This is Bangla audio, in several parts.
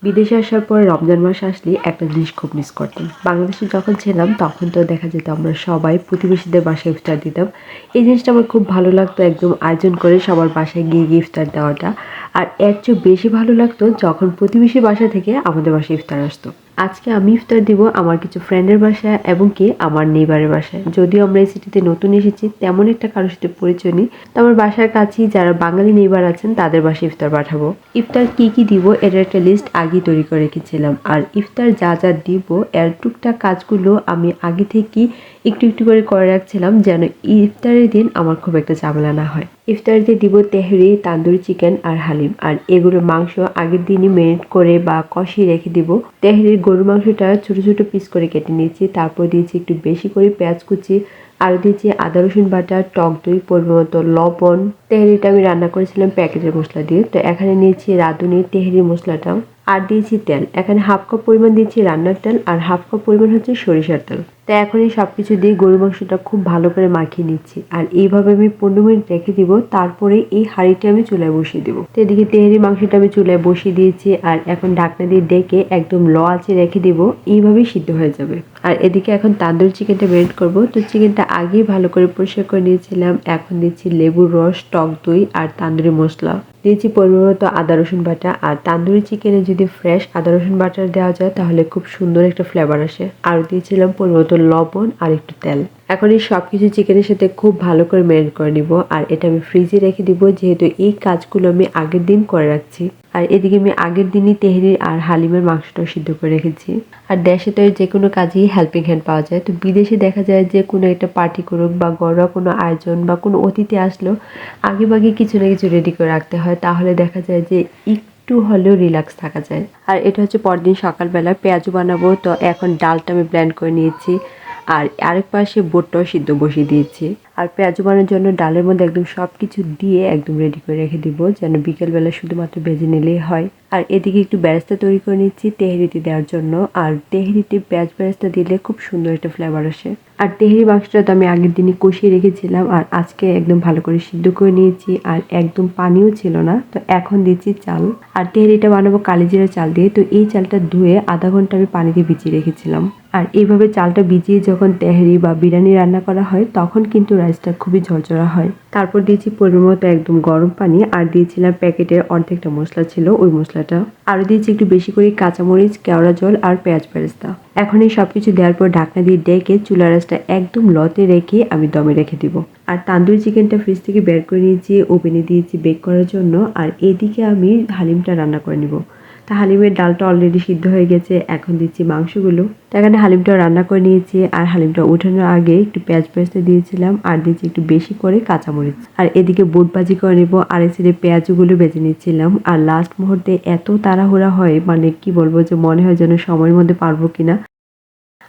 বিদেশে আসার পর রমজান মাস আসলে একটা জিনিস খুব মিস করতাম। বাংলাদেশে যখন ছিলাম তখন তো দেখা যেত আমরা সবাই প্রতিবেশীদের বাসায় ইফতার দিতাম। এই জিনিসটা আমার খুব ভালো লাগতো, একদম আয়োজন করে সবার বাসায় গিয়ে গিয়ে ইফতার দেওয়াটা। আর এর চেয়ে বেশি ভালো লাগতো যখন প্রতিবেশী বাসা থেকে আমাদের বাসায় ইফতার আসতো। আজকে আমি ইফতার দিব আমার কিছু ফ্রেন্ডের বাসায় এবং কি আমার নেইবারের বাসায়। যদিও আমরা এই সিটিতে নতুন এসেছি, তেমন একটা কারোর সাথে পরিচয় নেই, তো আমার বাসার কাছেই যারা বাঙালি নেইবার আছেন তাদের বাসায় ইফতার পাঠাবো। ইফতার কি কি দিব এর একটা লিস্ট আগেই তৈরি করে রেখেছিলাম। আর ইফতার যা যা দিব এর টুকটাক কাজগুলো আমি আগে থেকেই একটু একটু করে রাখছিলাম, যেন ইফতারের দিন আমার খুব একটা ঝামেলা না হয়। ইফতারিতে দিব তেহরি, তান্দুরি চিকেন আর হালিম। আর এগুলোর মাংস আগের দিনই মেরিনেট করে বা কষিয়ে রেখে দিব। তেহরির গরুর মাংসটা ছোট ছোট পিস করে কেটে নিয়েছি, তারপর দিয়েছি একটু বেশি করে পেঁয়াজ কুচি, আর দিয়েছি আদা রসুন বাটা, টক দই, পরিমাণ মতো লবণ। তেহরিটা আমি রান্না করেছিলাম প্যাকেটের মশলা দিয়ে, তো এখানে নিয়েছি রাঁধুনি তেহরি মশলাটা। আর দিয়েছি তেল, এখানে হাফ কাপ পরিমাণ দিয়েছি রান্নার তেল আর হাফ কাপ পরিমাণ হচ্ছে সরিষার তেল। তো এখন এই সব কিছু দিয়ে গরুর মাংসটা খুব ভালো করে মাখিয়ে নিচ্ছি। আর এইভাবে আমি 15 মিনিট রেখে দিব, তারপরে এই হাঁড়িটা আমি চুলায় বসিয়ে দিব। তো এদিকে তেহরি মাংসটা আমি চুলায় বসিয়ে দিয়েছি, আর এখন ঢাকনা দিয়ে ডেকে একদম লো আঁচে রেখে দিব, এইভাবেই সিদ্ধ হয়ে যাবে। আর এদিকে এখন তান্দুরি চিকেনটা মেরিনেট করব। তো চিকেনটা আগেই ভালো করে পরিষ্কার করে নিয়েছিলাম। এখন দিচ্ছি লেবুর রস, টক দই আর তান্দুরি মশলা। দিয়েছি পরিমাণ মতো আদা রসুন বাটা। আর তান্দুরি চিকেনে যদি ফ্রেশ আদা রসুন বাটা দেওয়া যায় তাহলে খুব সুন্দর একটা ফ্লেভার আসে। আর দিয়েছিলাম পরিমাণ মতো লবণ আর একটু তেল। এখন এই সব কিছু চিকেনের সাথে খুব ভালো করে মেরিনেট করে নিব। আর এটা আমি ফ্রিজে রেখে দিব, যেহেতু এই কাজগুলো আমি আগের দিন করে রাখছি। আর এদিকে আমি আগের দিনই তেহরি আর হালিমের মাংসটাও সিদ্ধ করে রেখেছি। আর দেশে তো যে কোনো কাজেই হেল্পিং হ্যান্ড পাওয়া যায়, তো বিদেশে দেখা যায় যে কোনো একটা পার্টি করুক বা ঘরোয়া কোনো আয়োজন বা কোনো অতিথি আসলেও আগেভাগে কিছু না কিছু রেডি করে রাখতে হয়, তাহলে দেখা যায় যে একটু হলেও রিল্যাক্স থাকা যায়। আর এটা হচ্ছে পরদিন সকালবেলা পেঁয়াজু বানাবো, তো এখন ডালটা আমি ব্লেন্ড করে নিয়েছি। আর আরেক পাশে বোটটাও সিদ্ধ বসিয়ে দিয়েছি। আর পেঁয়াজু বানানোর জন্য ডালের মধ্যে একদম সব কিছু দিয়ে একদম রেডি করে রেখে দিব, যেন বিকেলবেলা শুধুমাত্র ভেজে নিলেই হয়। আর এদিকে একটু বেরেস্তা তৈরি করে নিচ্ছি তেহরিতে দেওয়ার জন্য। আর তেহরিতে পেঁয়াজ বেরেস্তা দিলে খুব সুন্দর একটা ফ্লেভার আসে। আর তেহরি মাংসটা তো আমি আগের দিনই কষিয়ে রেখেছিলাম, আর আজকে একদম ভালো করে সিদ্ধ করে নিয়েছি। আর একদম পানিও ছিল না, তো এখন দিচ্ছি চাল। আর তেহরিটা বানাবো কালিজিরা চাল দিয়ে, তো এই চালটা ধুয়ে আধা ঘন্টা আমি পানিতে ভিজিয়ে রেখেছিলাম। আর এইভাবে চালটা ভিজিয়ে যখন তেহরি বা বিরিয়ানি রান্না করা হয় তখন কিন্তু রাইসটা খুবই ঝরঝরা হয়। তারপর দিয়েছি পরিমাণ মতো একদম গরম পানি, আর দিয়েছিলাম প্যাকেটের অর্ধেকটা মশলা ছিল ওই মশলাটা। আরও দিয়েছি একটু বেশি করে কাঁচামরিচ, কেওড়া জল আর পেঁয়াজ বেরেস্তা। এখন এই সব কিছু দেওয়ার পর ঢাকনা দিয়ে ডেকে চুলার আঁচটা একদম লতে রেখে আমি দমে রেখে দিব। আর তান্দুরি চিকেনটা ফ্রিজ থেকে বের করে নিয়েছি, ওভেনে দিয়েছি বেক করার জন্য। আর এদিকে আমি হালিমটা রান্না করে নিব। তা হালিমের ডালটা অলরেডি সিদ্ধ হয়ে গেছে, এখন দিচ্ছি মাংসগুলো। তো এখানে হালিমটা রান্না করে নিয়েছি, আর হালিমটা ওঠানোর আগে একটু পেঁয়াজ বেরেস্তা দিয়েছিলাম, আর দিয়েছি একটু বেশি করে কাঁচামরিচ। আর এদিকে বুট ভাজি করে নেব, আর এই সাইডে পেঁয়াজগুলো বেজে নিচ্ছিলাম। আর লাস্ট মুহূর্তে এত তাড়াহুড়া হয়, মানে কি বলবো, যে মনে হয় যেন সময়ের মধ্যে পারবো কিনা।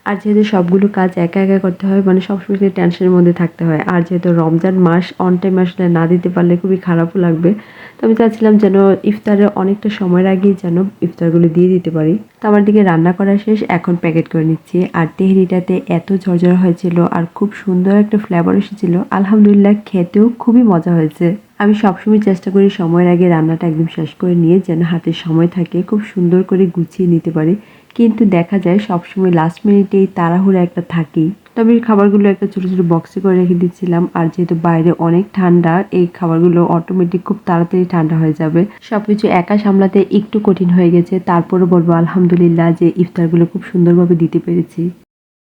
আর যেহেতু সবগুলো কাজ একা একা করতে হয়, মানে সবসময় টেনশনের মধ্যে থাকতে হয়। আর যেহেতু রমজান মাস, অন টাইম আসলে না দিতে পারলে খুবই খারাপও লাগবে। তো আমি চাচ্ছিলাম যেন ইফতারের অনেকটা সময়ের আগেই যেন ইফতারগুলো দিয়ে দিতে পারি। তো আমার দিকে রান্না করা শেষ, এখন প্যাকেট করে নিচ্ছি। আর তেহরিটাতে এত ঝরঝরা হয়েছিল আর খুব সুন্দর একটা ফ্লেভার এসেছিল, আলহামদুলিল্লাহ খেতেও খুবই মজা হয়েছে। আমি সবসময় চেষ্টা করি সময়ের আগে রান্নাটা একদম শেষ করে নিয়ে যেন হাতে সময় থাকে খুব সুন্দর করে গুছিয়ে নিতে পারি। কিন্তু দেখা যায় সবসময় লাস্ট মিনিটেই তাড়াহুড়া একটা থাকেই। তবে এই খাবারগুলো একটা ছোট ছোট বক্সে করে রেখে দিচ্ছিলাম। আর যেহেতু বাইরে অনেক ঠান্ডা, এই খাবারগুলো অটোমেটিক খুব তাড়াতাড়ি ঠান্ডা হয়ে যাবে। সবকিছু একা সামলাতে একটু কঠিন হয়ে গেছে, তারপরও বলবো আলহামদুলিল্লাহ যে ইফতারগুলো খুব সুন্দরভাবে দিতে পেরেছি।